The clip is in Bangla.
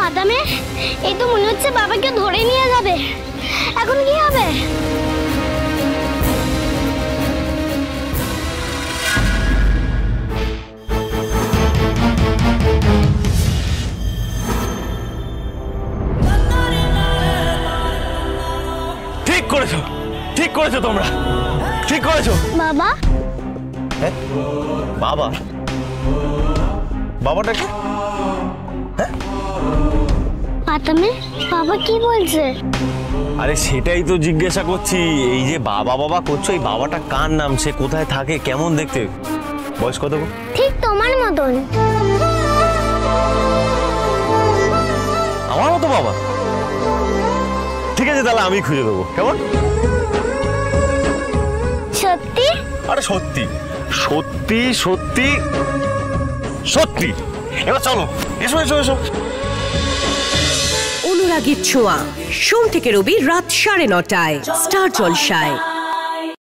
পাতামে, এই তো মনে হচ্ছে বাবাকে ধরে নিয়ে যাবে। এখন কি হবে? ঠিক করেছো, ঠিক করেছো, তোমরা ঠিক করেছো। বাবা, বাবা? বাবাটা কি? পাতামে বাবা কি বলছে? আরে সেটাই তো জিজ্ঞাসা করছি। এই যে বাবা বাবা করছো, এই বাবাটা কার নাম, সে কোথায় থাকে, কেমন দেখতে, বয়স কত? ঠিক তোমার মতন। আমার মতো বাবা? ঠিক আছে, তাহলে আমি খুঁজে দেবো, কেমন? সত্যি? আরে সত্যি সত্যি সত্যি সত্যি। এবার চলো, এসো এসো এসো। অনুরাগীর ছোঁয়া, সোম থেকে রবি রাত 9:30টায় স্টার জলসায়।